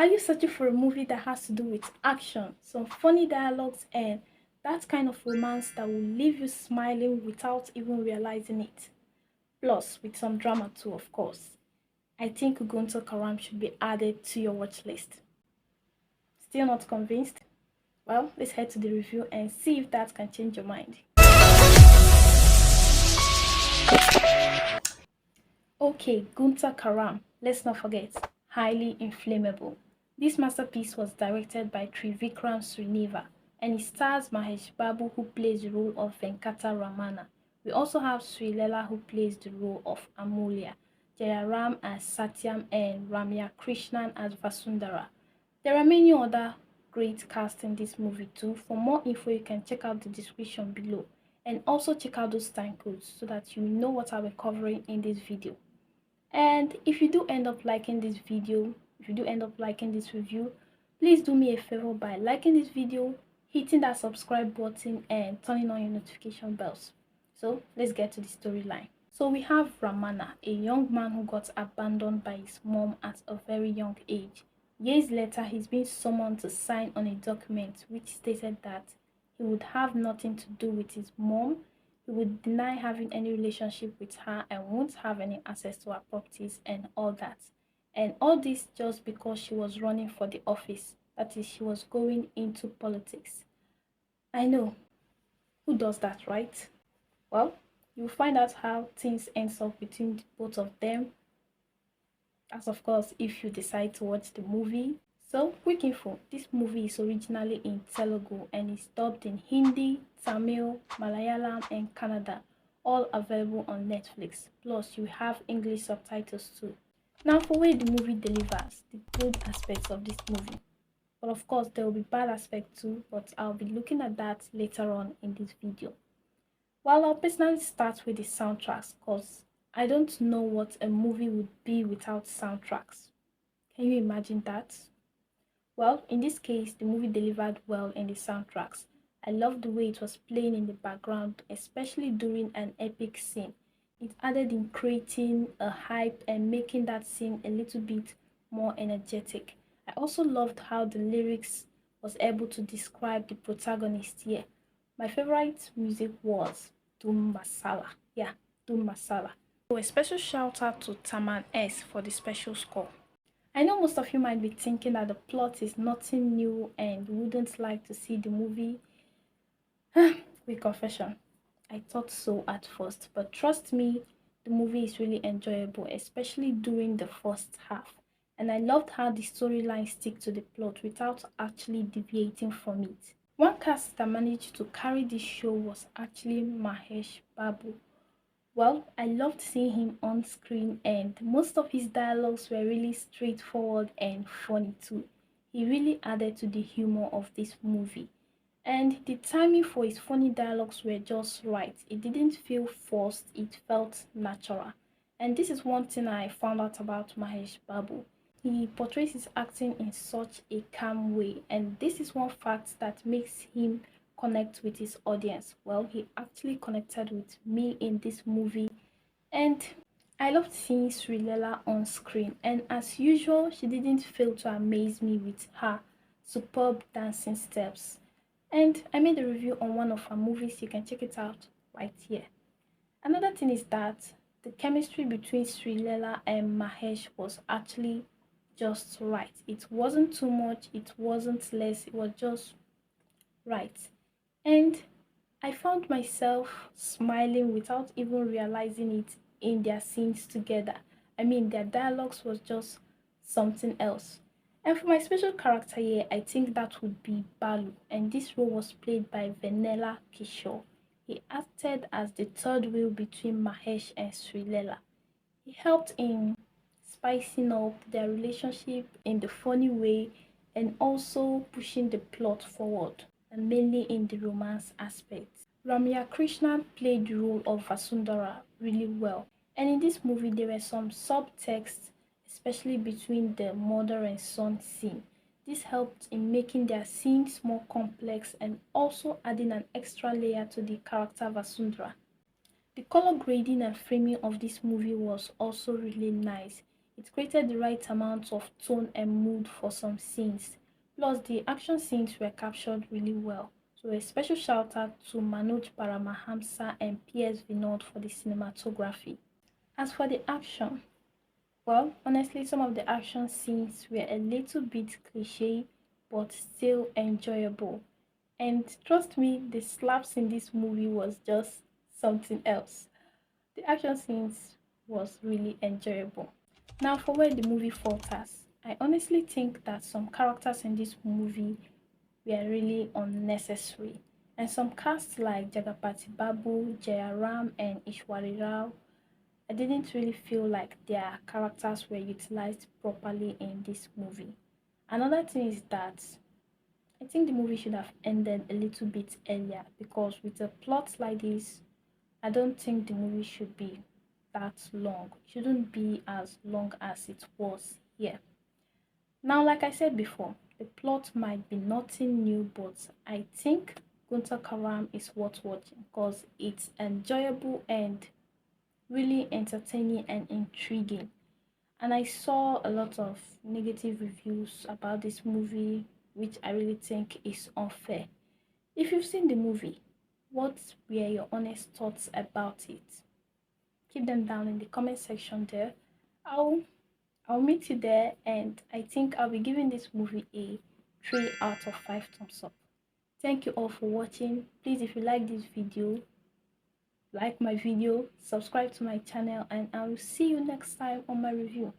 Are you searching for a movie that has to do with action, some funny dialogues, and that kind of romance that will leave you smiling without even realizing it? Plus, with some drama too, of course. I think Guntur Kaaram should be added to your watch list. Still not convinced? Well, let's head to the review and see if that can change your mind. Okay, Guntur Kaaram, let's not forget, highly inflammable. This masterpiece was directed by Trivikram Srinivas and it stars Mahesh Babu, who plays the role of Venkata Ramana. We also have Sreeleela, who plays the role of Amulya, Jayaram as Satyam, and Ramya Krishnan as Vasundhara. There are many other great cast in this movie too. For more info, you can check out the description below and also check out those time codes so that you know what I'll be covering in this video. And if you do end up liking this video, if you do end up liking this review, please do me a favor by liking this video, hitting that subscribe button, and turning on your notification bells. So let's get to the storyline. So we have Ramana, a young man who got abandoned by his mom at a very young age. Years later, he's been summoned to sign on a document which stated that he would have nothing to do with his mom. He would deny having any relationship with her and won't have any access to her properties and all that. And all this just because she was running for the office. That is, she was going into politics. I know. Who does that, right? Well, you'll find out how things ends up between both of them. As of course, if you decide to watch the movie. So, quick info, this movie is originally in Telugu and is dubbed in Hindi, Tamil, Malayalam and Kannada, all available on Netflix. Plus, you have English subtitles too. Now, for where the movie delivers, the good aspects of this movie. But of course, there will be bad aspects too, but I'll be looking at that later on in this video. Well, I'll personally start with the soundtracks because I don't know what a movie would be without soundtracks. Can you imagine that? Well, in this case, the movie delivered well in the soundtracks. I loved the way it was playing in the background, especially during an epic scene. It added in creating a hype and making that scene a little bit more energetic. I also loved how the lyrics was able to describe the protagonist here. My favorite music was Doom Masala. Yeah, Doom Masala. So a special shout out to Taman S for the special score. I know most of you might be thinking that the plot is nothing new and wouldn't like to see the movie. With confession, I thought so at first, but trust me, the movie is really enjoyable, especially during the first half. And I loved how the storyline stick to the plot without actually deviating from it. One cast that managed to carry this show was actually Mahesh Babu. Well, I loved seeing him on screen and most of his dialogues were really straightforward and funny too. He really added to the humor of this movie. And the timing for his funny dialogues were just right. It didn't feel forced, it felt natural. And this is one thing I found out about Mahesh Babu. He portrays his acting in such a calm way, and this is one fact that makes him connect with his audience. Well, he actually connected with me in this movie, and I loved seeing Sreeleela on screen. And as usual, she didn't fail to amaze me with her superb dancing steps. And I made a review on one of her movies, you can check it out right here. Another thing is that the chemistry between Sreeleela and Mahesh was actually just right. It wasn't too much, it wasn't less, it was just right. And I found myself smiling without even realizing it in their scenes together. I mean, their dialogues was just something else. And for my special character here, I think that would be Balu, and this role was played by Vennela Kishore. He acted as the third wheel between Mahesh and Sreeleela. He helped in spicing up their relationship in the funny way and also pushing the plot forward, and mainly in the romance aspect. Ramya Krishnan played the role of Vasundhara really well, and in this movie there were some subtext, especially between the mother and son scene. This helped in making their scenes more complex and also adding an extra layer to the character Vasundhara. The color grading and framing of this movie was also really nice. It created the right amount of tone and mood for some scenes. Plus, the action scenes were captured really well. So a special shout out to Manoj Paramahamsa and P.S. Vinod for the cinematography. As for the action, well, honestly, some of the action scenes were a little bit cliche, but still enjoyable. And trust me, the slaps in this movie was just something else. The action scenes was really enjoyable. Now, for where the movie falters, I honestly think that some characters in this movie were really unnecessary. And some casts like Jagapathi Babu, Jayaram, and Easwari Rao, I didn't really feel like their characters were utilized properly in this movie. Another thing is that I think the movie should have ended a little bit earlier because with a plot like this, I don't think the movie should be that long. It shouldn't be as long as it was here. Now, like I said before, the plot might be nothing new, but I think Guntur Kaaram is worth watching because it's enjoyable and really entertaining and intriguing. And I saw a lot of negative reviews about this movie, which I really think is unfair. If you've seen the movie, what were your honest thoughts about it? Keep them down in the comment section there. I'll I'll meet you there, and I think I'll be giving this movie a 3 out of 5 thumbs up. Thank you all for watching. Please, if you like this video, like my video, subscribe to my channel, and I will see you next time on my review.